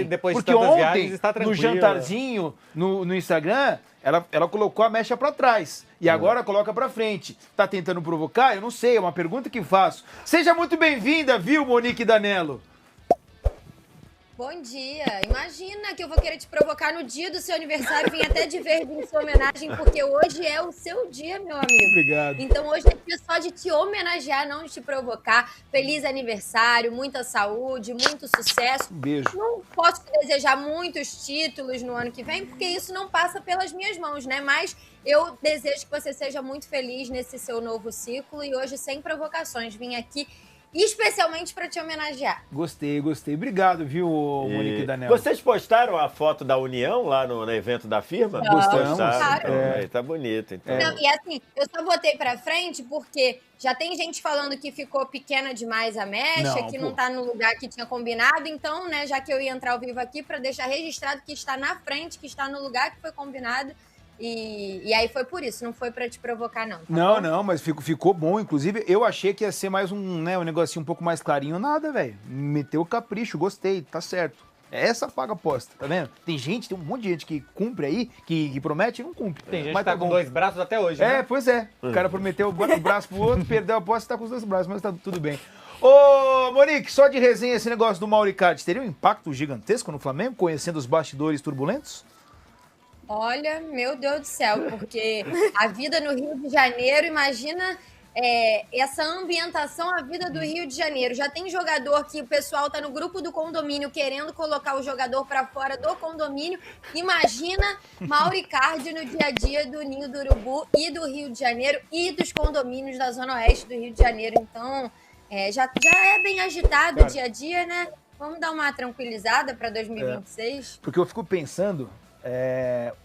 Depois de Porque tantas ontem, viagens, está no tranquila. jantarzinho, no Instagram, ela colocou a mecha pra trás. E agora coloca pra frente. Tá tentando provocar? Eu não sei, é uma pergunta que faço. Seja muito bem-vinda, viu, Monique Danello? Bom dia. Imagina que eu vou querer te provocar no dia do seu aniversário, vim até de verde em sua homenagem, porque hoje é o seu dia, meu amigo. Obrigado. Então hoje é dia só de te homenagear, não de te provocar. Feliz aniversário, muita saúde, muito sucesso. Um beijo. Não posso te desejar muitos títulos no ano que vem, porque isso não passa pelas minhas mãos, né? Mas eu desejo que você seja muito feliz nesse seu novo ciclo e hoje sem provocações. Vim aqui especialmente para te homenagear. Gostei. Obrigado, viu, Monique Danello? Vocês postaram a foto da união lá no evento da firma? Gostamos. Postaram, então, É. aí tá bonito. Então. Não, e assim, eu só botei pra frente porque já tem gente falando que ficou pequena demais a mecha, Não, que pô. não tá no lugar que tinha combinado. Então, né, já que eu ia entrar ao vivo aqui pra deixar registrado que está na frente, que está no lugar que foi combinado. E aí foi por isso, não foi pra te provocar, não. Tá bom? Não, mas ficou bom. Inclusive, eu achei que ia ser mais um negocinho um pouco mais clarinho. Nada, velho. Meteu o capricho, gostei, tá certo. Essa paga aposta, tá vendo? Tem um monte de gente que cumpre aí, que promete e não cumpre. Tem gente mas que tá com bom. 2 braços até hoje, É, né? pois é. O cara prometeu o braço pro outro, perdeu a aposta e tá com os 2 braços, mas tá tudo bem. Ô, Monique, só de resenha esse negócio do Mauricardi, teria um impacto gigantesco no Flamengo, conhecendo os bastidores turbulentos? Olha, meu Deus do céu, porque a vida no Rio de Janeiro, imagina essa ambientação, a vida do Rio de Janeiro. Já tem jogador que o pessoal tá no grupo do condomínio querendo colocar o jogador para fora do condomínio. Imagina Mauricardi no dia a dia do Ninho do Urubu e do Rio de Janeiro e dos condomínios da Zona Oeste do Rio de Janeiro. Então, já é bem agitado o dia a dia, né? Vamos dar uma tranquilizada para 2026? Porque eu fico pensando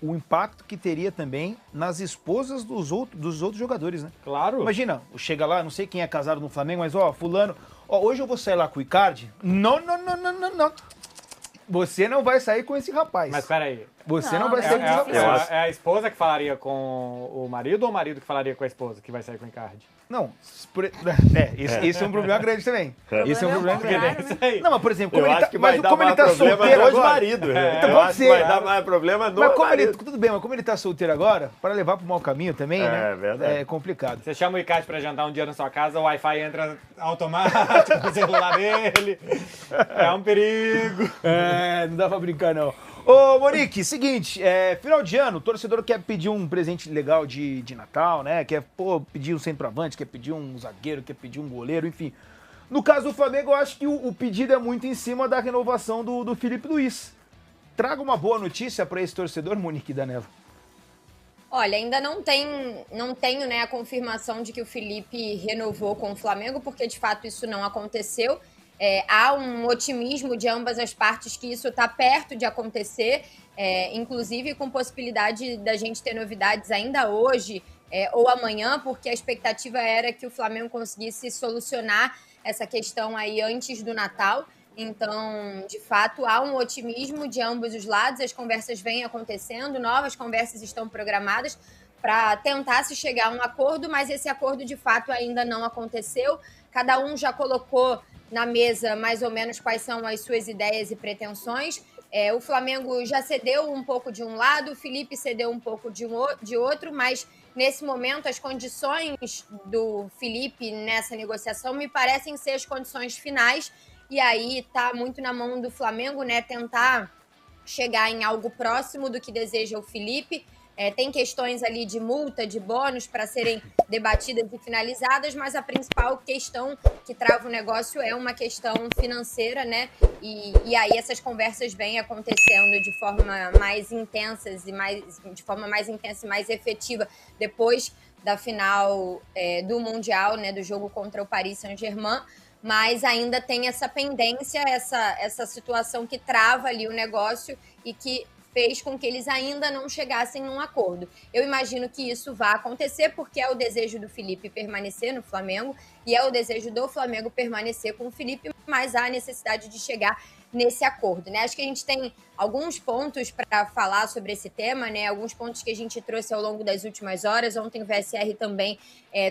o impacto que teria também nas esposas dos outros jogadores, né? Claro. Imagina, chega lá, não sei quem é casado no Flamengo, mas fulano, hoje eu vou sair lá com o Icardi. Não. Você não vai sair com esse rapaz. Mas peraí. Você não vai sair com esse rapaz. É a esposa que falaria com o marido ou o marido que falaria com a esposa que vai sair com o Icardi? Não, esse é um problema grande também. Esse é um problema grande. Não, mas por exemplo, como ele tá solteiro agora... marido. Então eu pode acho ser. que vai dar mais problema no marido. Tudo bem, mas como ele tá solteiro agora, para levar pro mau caminho também, né? É verdade. É complicado. Você chama o Icardi pra jantar um dia na sua casa, o Wi-Fi entra automático no celular dele. É um perigo. Não dá pra brincar, não. Ô, Monique, seguinte, final de ano, o torcedor quer pedir um presente legal de Natal, né? Quer pedir um centroavante, quer pedir um zagueiro, quer pedir um goleiro, enfim. No caso do Flamengo, eu acho que o pedido é muito em cima da renovação do Felipe Luiz. Traga uma boa notícia para esse torcedor, Monique Danello. Olha, ainda não tenho, né, a confirmação de que o Felipe renovou com o Flamengo, porque de fato isso não aconteceu. Há um otimismo de ambas as partes que isso está perto de acontecer, inclusive com possibilidade da gente ter novidades ainda hoje ou amanhã, porque a expectativa era que o Flamengo conseguisse solucionar essa questão aí antes do Natal. Então, de fato, há um otimismo de ambos os lados, as conversas vêm acontecendo, novas conversas estão programadas para tentar se chegar a um acordo, mas esse acordo, de fato, ainda não aconteceu. Cada um já colocou na mesa mais ou menos quais são as suas ideias e pretensões. O Flamengo já cedeu um pouco de um lado, o Felipe cedeu um pouco de outro, mas nesse momento as condições do Felipe nessa negociação me parecem ser as condições finais, e aí tá muito na mão do Flamengo, né, tentar chegar em algo próximo do que deseja o Felipe. Tem questões ali de multa, de bônus para serem debatidas e finalizadas, mas a principal questão que trava o negócio é uma questão financeira, né? E aí essas conversas vêm acontecendo de forma mais intensa e mais efetiva depois da final do Mundial, né? Do jogo contra o Paris Saint-Germain. Mas ainda tem essa pendência, essa situação que trava ali o negócio e que fez com que eles ainda não chegassem num acordo. Eu imagino que isso vai acontecer porque é o desejo do Felipe permanecer no Flamengo e é o desejo do Flamengo permanecer com o Felipe, mas há a necessidade de chegar nesse acordo, né? Acho que a gente tem alguns pontos para falar sobre esse tema, né? Alguns pontos que a gente trouxe ao longo das últimas horas. Ontem o VSR também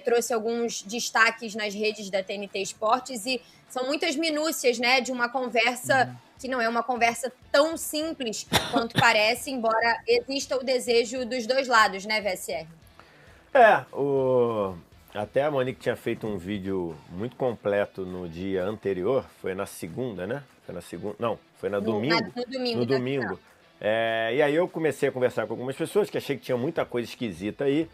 trouxe alguns destaques nas redes da TNT Esportes e são muitas minúcias, né? De uma conversa que não é uma conversa tão simples quanto parece, embora exista o desejo dos dois lados, né, VSR? Até a Monique tinha feito um vídeo muito completo no dia anterior, foi na segunda, né? Foi na segunda, não, foi no domingo. No domingo. E aí eu comecei a conversar com algumas pessoas que achei que tinha muita coisa esquisita aí.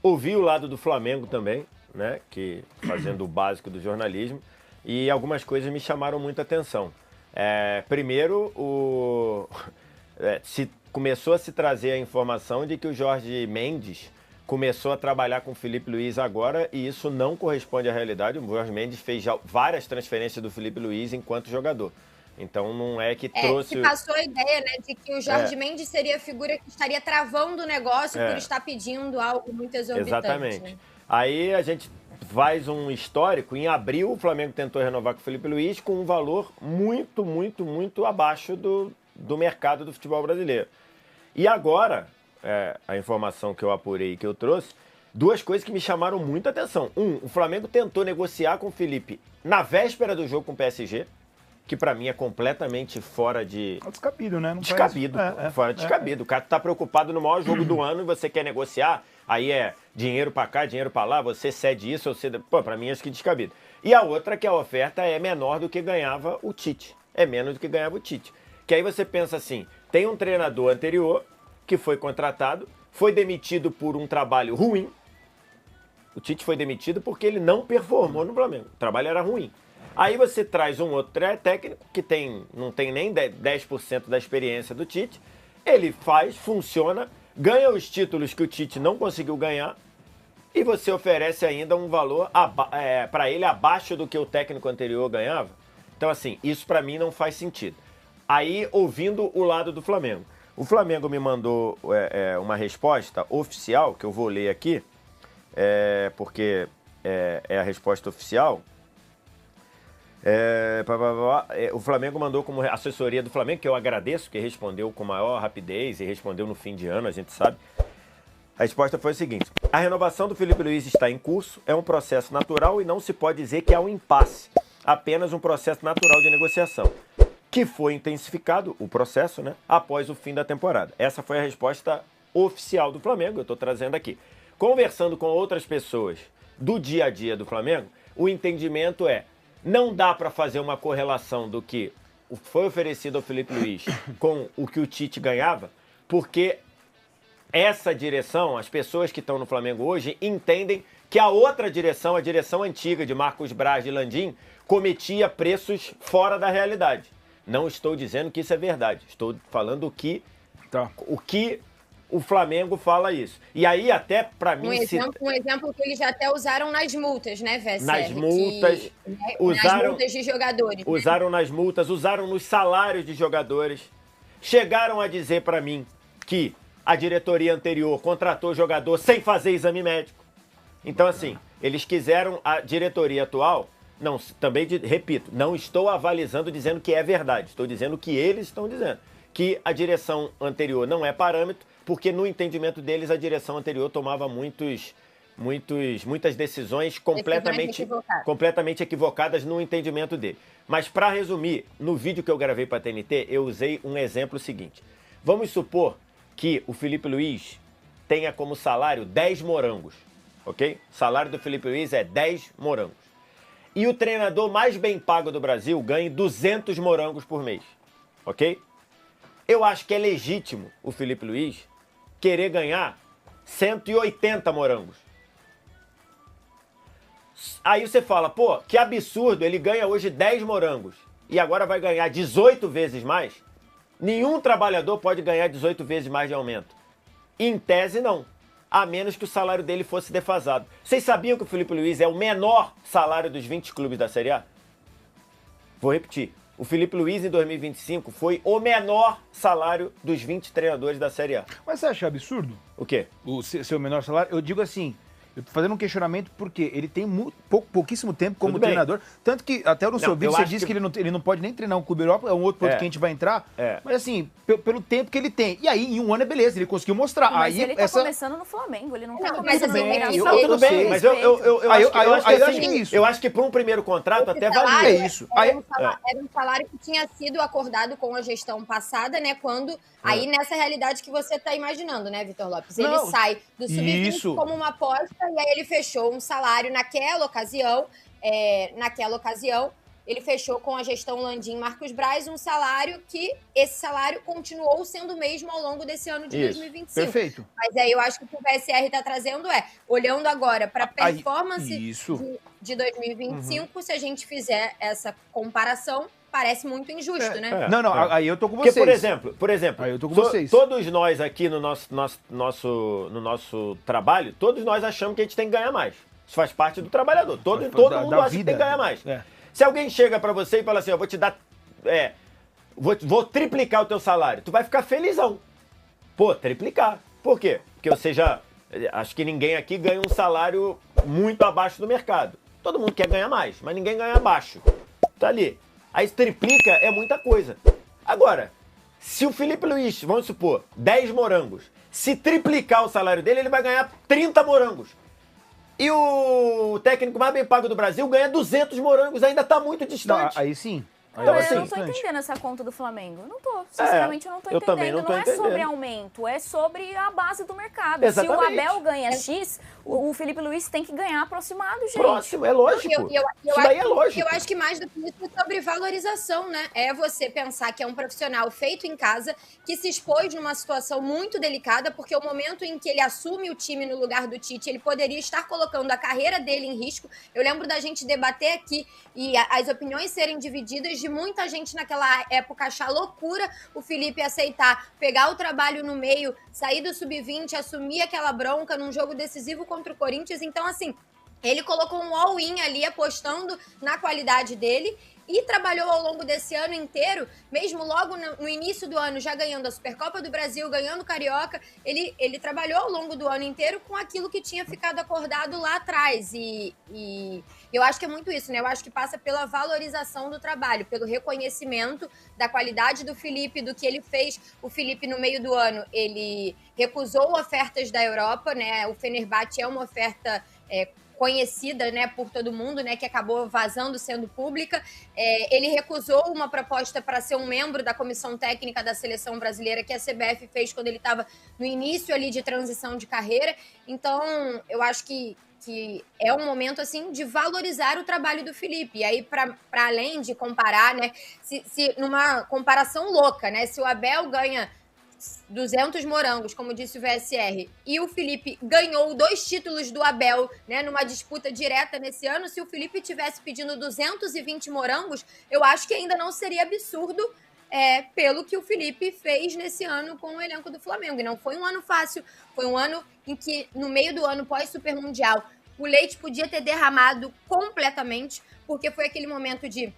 Ouvi o lado do Flamengo também, né? Que fazendo o básico do jornalismo. E algumas coisas me chamaram muita atenção. Primeiro, começou a se trazer a informação de que o Jorge Mendes começou a trabalhar com o Felipe Luiz agora e isso não corresponde à realidade. O Jorge Mendes fez já várias transferências do Felipe Luiz enquanto jogador. Então não é que trouxe... Se passou a ideia, né, de que o Jorge Mendes seria a figura que estaria travando o negócio por estar pedindo algo muito exorbitante. Exatamente. Né? Aí a gente faz um histórico. Em abril, o Flamengo tentou renovar com o Felipe Luiz com um valor muito, muito, muito abaixo do mercado do futebol brasileiro. E agora, a informação que eu apurei e que eu trouxe, duas coisas que me chamaram muita atenção. O Flamengo tentou negociar com o Felipe na véspera do jogo com o PSG, que pra mim é completamente fora de... Descabido, né? Não descabido, fora de descabido. O cara tá preocupado no maior jogo do ano e você quer negociar, aí é dinheiro pra cá, dinheiro pra lá, você cede isso, você... Pô, pra mim acho que descabido. E a outra que a oferta é menor do que ganhava o Tite. É menos do que ganhava o Tite. Que aí você pensa assim, tem um treinador anterior que foi contratado, foi demitido por um trabalho ruim. O Tite foi demitido porque ele não performou no Flamengo. O trabalho era ruim. Aí você traz um outro técnico que não tem nem 10% da experiência do Tite. Ele faz, funciona, ganha os títulos que o Tite não conseguiu ganhar e você oferece ainda um valor para ele abaixo do que o técnico anterior ganhava. Então, assim, isso para mim não faz sentido. Aí, ouvindo o lado do Flamengo. O Flamengo me mandou uma resposta oficial, que eu vou ler aqui, porque é a resposta oficial. O Flamengo mandou como assessoria do Flamengo, que eu agradeço, que respondeu com maior rapidez e respondeu no fim de ano, a gente sabe. A resposta foi a seguinte: a renovação do Felipe Luiz está em curso, é um processo natural e não se pode dizer que há um impasse, apenas um processo natural de negociação, que foi intensificado, o processo, né, após o fim da temporada. Essa foi a resposta oficial do Flamengo, eu estou trazendo aqui. Conversando com outras pessoas do dia a dia do Flamengo, o entendimento não dá para fazer uma correlação do que foi oferecido ao Felipe Luiz com o que o Tite ganhava, porque essa direção, as pessoas que estão no Flamengo hoje, entendem que a outra direção, a direção antiga de Marcos Braz e Landim, cometia preços fora da realidade. Não estou dizendo que isso é verdade, estou falando o que o Flamengo fala isso. E aí até para mim... Um exemplo que eles já até usaram nas multas, né, VSR? Nas multas. Nas multas de jogadores. Usaram nas multas, usaram nos salários de jogadores. Chegaram a dizer para mim que a diretoria anterior contratou jogador sem fazer exame médico. Então, assim, eles quiseram a diretoria atual... Não, também repito, não estou avalizando dizendo que é verdade. Estou dizendo que eles estão dizendo. Que a direção anterior não é parâmetro, porque no entendimento deles a direção anterior tomava muitas decisões completamente equivocadas no entendimento dele. Mas para resumir, no vídeo que eu gravei para a TNT, eu usei um exemplo seguinte. Vamos supor que o Felipe Luiz tenha como salário 10 morangos, ok? O salário do Felipe Luiz é 10 morangos. E o treinador mais bem pago do Brasil ganhe 200 morangos por mês, ok? Eu acho que é legítimo o Felipe Luiz querer ganhar 180 morangos. Aí você fala, pô, que absurdo, ele ganha hoje 10 morangos e agora vai ganhar 18 vezes mais? Nenhum trabalhador pode ganhar 18 vezes mais de aumento. Em tese, não. A menos que o salário dele fosse defasado. Vocês sabiam que o Felipe Luiz é o menor salário dos 20 clubes da Série A? Vou repetir. O Felipe Luiz, em 2025, foi o menor salário dos 20 treinadores da Série A. Mas você acha absurdo? O quê? O seu menor salário? Eu digo assim, Eu tô fazendo um questionamento porque ele tem pouquíssimo tempo como Tudo bem. treinador. Tanto que até no seu vídeo eu você acho disse que- que ele não pode nem treinar um clube Europa, é um outro ponto que a gente vai entrar. Mas assim, pelo tempo que ele tem. E aí, em um ano é beleza, ele conseguiu mostrar. Mas aí ele tá essa... começando no Flamengo, ele não tá Não, começando mas assim, no eu- Mirassol. Tudo bem, sei. mas eu acho eu que acho que é isso. eu acho que para um primeiro contrato até Esse salário valia. É isso. Era um salário que tinha sido acordado com a gestão passada, né? Quando. Aí nessa realidade que você está imaginando, né, Vitor Lopes? Ele Não, sai do sub-20 isso. como uma aposta e aí ele fechou um salário naquela ocasião. Ele fechou com a gestão Landim Marcos Braz um salário que esse salário continuou sendo o mesmo ao longo desse ano de Isso, 2025. Perfeito. Mas aí eu acho que o que o VSR está trazendo olhando agora para a Aí, performance isso. de 2025, se a gente fizer essa comparação, parece muito injusto, né? Não, aí eu tô com Porque, vocês. por exemplo, Aí eu tô com vocês. todos nós aqui no nosso trabalho, todos nós achamos que a gente tem que ganhar mais. Isso faz parte do trabalhador. Todo mundo acha que tem que ganhar mais. É. Se alguém chega pra você e fala assim, eu vou te dar, vou triplicar o teu salário, tu vai ficar felizão. Pô, triplicar. Por quê? Porque você já, acho que ninguém aqui ganha um salário muito abaixo do mercado. Todo mundo quer ganhar mais, mas ninguém ganha abaixo. Tá ali. Aí triplica é muita coisa. Agora, se o Felipe Luiz, vamos supor, 10 morangos, se triplicar o salário dele, ele vai ganhar 30 morangos. E o técnico mais bem pago do Brasil ganha 200 morangos, ainda tá muito Não, distante. aí sim. Aí Então, eu Eu acho não tô distante. entendendo essa conta do Flamengo. Eu não tô. Sinceramente, eu não tô eu entendendo. também não tô é sobre entendendo. aumento, é sobre a base do mercado. Exatamente. Se o Abel ganha X, o Felipe Luiz tem que ganhar aproximado, gente. Próximo, é lógico. Isso daí é lógico. Eu acho que mais do que isso é sobre valorização, né? É você pensar que é um profissional feito em casa, que se expôs numa situação muito delicada, porque o momento em que ele assume o time no lugar do Tite, ele poderia estar colocando a carreira dele em risco. Eu lembro da gente debater aqui e as opiniões serem divididas, de muita gente naquela época achar loucura o Felipe aceitar pegar o trabalho no meio, sair do sub-20, assumir aquela bronca num jogo decisivo contra o Corinthians. Então, assim, ele colocou um all-in ali, apostando na qualidade dele e trabalhou ao longo desse ano inteiro, mesmo logo no início do ano, já ganhando a Supercopa do Brasil, ganhando o Carioca, ele trabalhou ao longo do ano inteiro com aquilo que tinha ficado acordado lá atrás. E eu acho que é muito isso, né? Eu acho que passa pela valorização do trabalho, pelo reconhecimento da qualidade do Felipe, do que ele fez. O Felipe, no meio do ano, ele recusou ofertas da Europa, né? O Fenerbahçe é uma oferta conhecida, né, por todo mundo, né, que acabou vazando, sendo pública. Ele recusou uma proposta para ser um membro da comissão técnica da seleção brasileira que a CBF fez quando ele estava no início ali de transição de carreira. Então, eu acho que é um momento, assim, de valorizar o trabalho do Felipe. E aí, para além de comparar, né, se numa comparação louca, né, se o Abel ganha 200 morangos, como disse o VSR, e o Felipe ganhou 2 títulos do Abel, né, numa disputa direta nesse ano, se o Felipe tivesse pedindo 220 morangos, eu acho que ainda não seria absurdo pelo que o Felipe fez nesse ano com o elenco do Flamengo. E não foi um ano fácil, foi um ano em que, no meio do ano pós-Supermundial, o leite podia ter derramado completamente, porque foi aquele momento de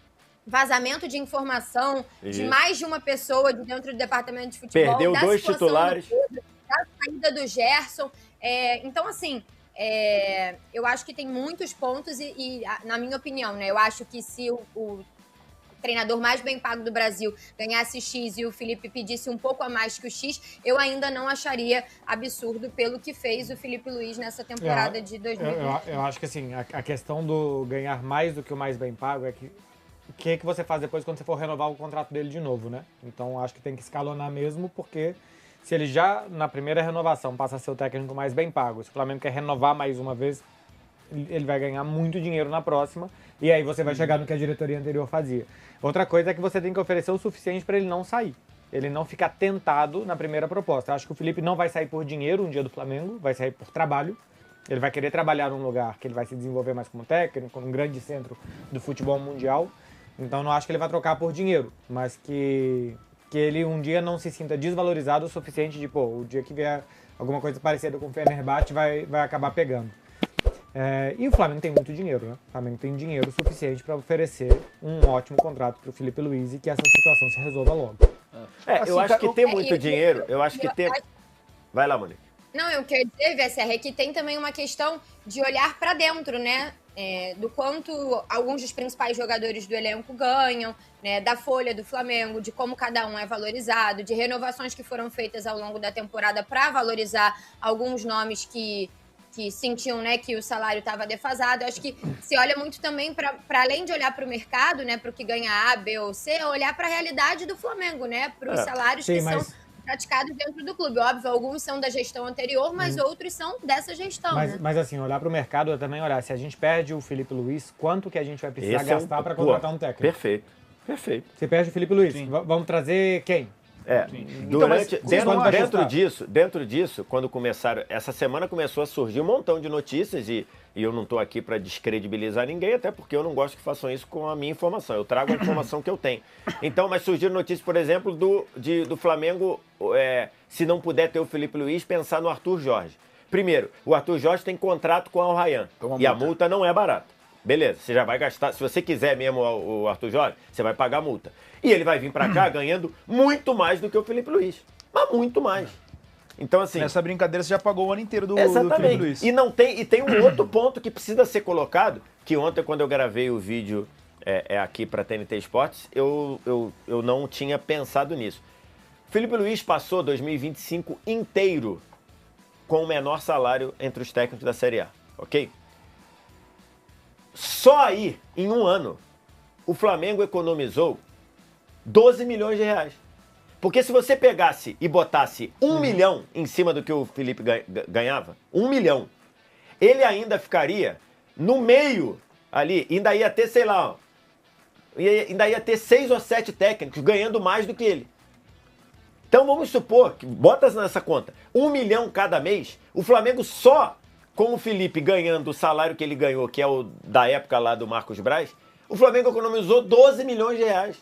vazamento de informação de mais de uma pessoa de dentro do departamento de futebol. Perdeu da 2 situação titulares. do Pedro, da saída do Gerson. Então, assim, eu acho que tem muitos pontos e, na minha opinião, né, eu acho que se o treinador mais bem pago do Brasil ganhasse X e o Felipe pedisse um pouco a mais que o X, eu ainda não acharia absurdo pelo que fez o Felipe Luiz nessa temporada de 2020. Eu acho que, assim, a questão do ganhar mais do que o mais bem pago é que o que você faz depois quando você for renovar o contrato dele de novo, né? Então, acho que tem que escalonar mesmo, porque se ele já, na primeira renovação, passa a ser o técnico mais bem pago, se o Flamengo quer renovar mais uma vez, ele vai ganhar muito dinheiro na próxima, e aí você vai chegar no que a diretoria anterior fazia. Outra coisa é que você tem que oferecer o suficiente para ele não sair. Ele não ficar tentado na primeira proposta. Eu acho que o Felipe não vai sair por dinheiro um dia do Flamengo, vai sair por trabalho. Ele vai querer trabalhar num lugar que ele vai se desenvolver mais como técnico, num grande centro do futebol mundial. Então não acho que ele vai trocar por dinheiro, mas que ele um dia não se sinta desvalorizado o suficiente de, o dia que vier alguma coisa parecida com o Fenerbahçe vai acabar pegando. E o Flamengo tem muito dinheiro, né? O Flamengo tem dinheiro suficiente para oferecer um ótimo contrato para o Felipe Luiz e que essa situação se resolva logo. Eu acho que ter muito dinheiro, eu acho que ter... Vai lá, Monique. Não, o que eu ia dizer, VSR, é que tem também uma questão de olhar para dentro, né? Do quanto alguns dos principais jogadores do elenco ganham, né? Da folha do Flamengo, de como cada um é valorizado, de renovações que foram feitas ao longo da temporada para valorizar alguns nomes que sentiam, né, que o salário estava defasado. Eu acho que se olha muito também para além de olhar para o mercado, né, para o que ganha A, B ou C, olhar para a realidade do Flamengo, né, para os salários que são praticados dentro do clube. Óbvio, alguns são da gestão anterior, mas outros são dessa gestão, né? Mas assim, olhar para o mercado é também olhar. Se a gente perde o Felipe Luiz, quanto que a gente vai precisar gastar para contratar um técnico? Perfeito. Você perde o Felipe Luiz. Vamos trazer quem? Dentro disso, quando começaram, essa semana começou a surgir um montão de notícias e eu não estou aqui para descredibilizar ninguém, até porque eu não gosto que façam isso com a minha informação. Eu trago a informação que eu tenho. Então, mas surgiram notícias, por exemplo, do Flamengo, se não puder ter o Felipe Luiz, pensar no Arthur Jorge. Primeiro, o Arthur Jorge tem contrato com a Al Rayyan e a multa não é barata. Beleza, você já vai gastar. Se você quiser mesmo o Arthur Jorge, você vai pagar a multa. E ele vai vir pra cá ganhando muito mais do que o Felipe Luiz. Mas muito mais. Então, assim. Nessa brincadeira você já pagou o ano inteiro do Felipe Luiz. E tem um outro ponto que precisa ser colocado, que ontem, quando eu gravei o vídeo aqui pra TNT Esportes, eu não tinha pensado nisso. Felipe Luiz passou 2025 inteiro com o menor salário entre os técnicos da Série A, ok? Só aí, em um ano, o Flamengo economizou 12 milhões de reais. Porque se você pegasse e botasse 1 milhão em cima do que o Felipe ganhava, 1 milhão, ele ficaria no meio ali, ainda ia ter, sei lá, ainda ia ter 6 ou 7 técnicos ganhando mais do que ele. Então vamos supor que, bota nessa conta, 1 milhão cada mês, o Flamengo só com o Felipe ganhando o salário que ele ganhou, que é o da época lá do Marcos Braz, o Flamengo economizou 12 milhões de reais.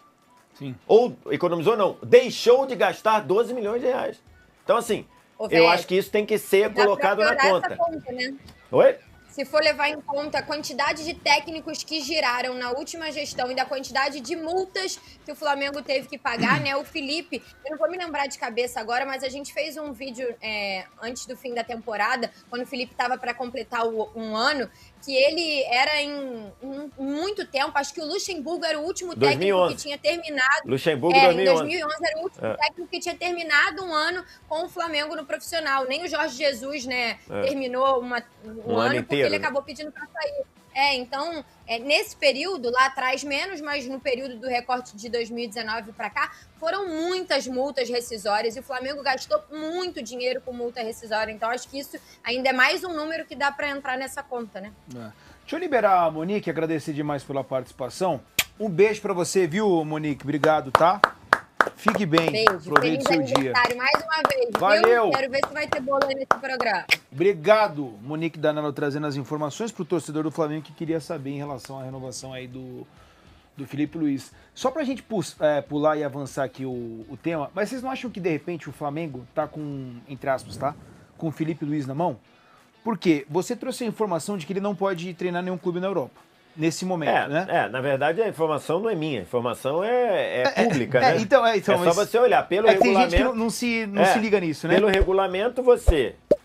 Sim. Ou economizou não, deixou de gastar 12 milhões de reais. Então assim, eu acho que isso tem que ser colocado na conta. Conta, né? Oi? Se for levar em conta a quantidade de técnicos que giraram na última gestão e da quantidade de multas que o Flamengo teve que pagar, né? O Felipe, eu não vou me lembrar de cabeça agora, mas a gente fez um vídeo antes do fim da temporada, quando o Felipe estava para completar um ano, que ele era em muito tempo, acho que o Luxemburgo era o último 2011. técnico que tinha terminado. Luxemburgo 2011. Em 2011 era o último técnico que tinha terminado um ano com o Flamengo no profissional. Nem o Jorge Jesus, né, terminou um ano inteiro, porque ele acabou pedindo para sair. Então, nesse período, lá atrás menos, mas no período do recorte de 2019 para cá, foram muitas multas rescisórias e o Flamengo gastou muito dinheiro com multa rescisória. Então, acho que isso ainda é mais um número que dá para entrar nessa conta, né? Deixa eu liberar a Monique, agradecer demais pela participação. Um beijo para você, viu, Monique? Obrigado, tá? Fique bem. Beijo. Aproveite seu dia. Mais uma vez. Valeu. Viu? Quero ver se vai ter bolo aí nesse programa. Obrigado, Monique Danilo, trazendo as informações para o torcedor do Flamengo que queria saber em relação à renovação aí do Felipe Luiz. Só para a gente pular e avançar aqui o tema, mas vocês não acham que de repente o Flamengo tá com, entre aspas, tá? Com o Felipe Luiz na mão? Porque você trouxe a informação de que ele não pode treinar nenhum clube na Europa. Nesse momento, né? Na verdade a informação não é minha, a informação é pública, né? Então, só você olhar pelo regulamento. Tem gente que não se liga nisso, né? Pelo regulamento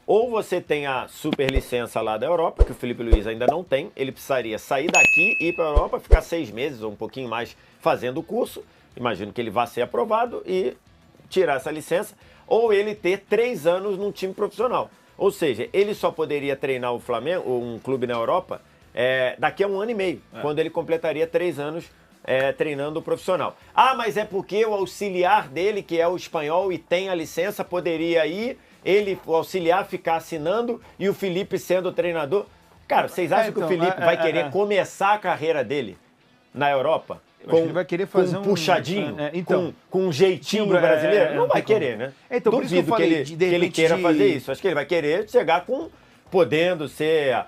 ou você tem a super licença lá da Europa, que o Felipe Luiz ainda não tem, ele precisaria sair daqui, ir para a Europa, ficar 6 meses ou um pouquinho mais fazendo o curso, imagino que ele vá ser aprovado e tirar essa licença, ou ele ter 3 anos num time profissional. Ou seja, ele só poderia treinar o Flamengo, ou um clube na Europa, daqui a 1 ano e meio, quando ele completaria 3 anos treinando o profissional. Ah, mas é porque o auxiliar dele, que é o espanhol e tem a licença, poderia ir, o auxiliar ficar assinando e o Felipe sendo o treinador. Cara, vocês acham que o Felipe vai querer começar a carreira dele na Europa? Ele vai querer fazer um puxadinho, com um jeitinho brasileiro? Não vai querer, né? Então, duvido que ele queira fazer isso. Acho que ele vai querer chegar podendo ser...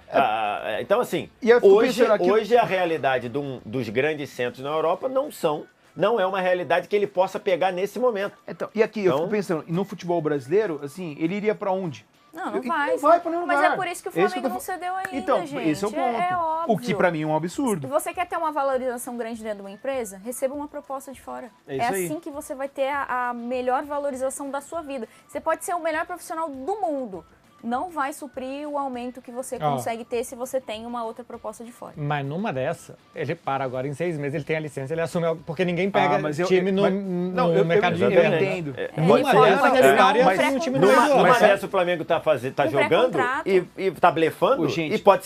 Então, assim, hoje a realidade dos grandes centros na Europa não é uma realidade que ele possa pegar nesse momento. Então, e aqui, eu fico pensando, no futebol brasileiro, assim, ele iria pra onde? Não vai. Não vai pra nenhum lugar. Mas é por isso que o Flamengo não cedeu ainda, então, gente. Esse é o ponto. É óbvio. O que pra mim é um absurdo. Se você quer ter uma valorização grande dentro de uma empresa, receba uma proposta de fora. É isso aí. Assim que você vai ter a melhor valorização da sua vida. Você pode ser o melhor profissional do mundo. não vai suprir o aumento que você consegue ter se você tem uma outra proposta de fora. Mas numa dessa, ele para agora em 6 meses, ele tem a licença, ele assume algo, porque ninguém pega time no mercado de eu inverno. entendo. Numa dessa, ele para e assume um time no meio do ano. Mas essa o Flamengo tá jogando pré-contrato. e tá blefando Ô, gente, e pode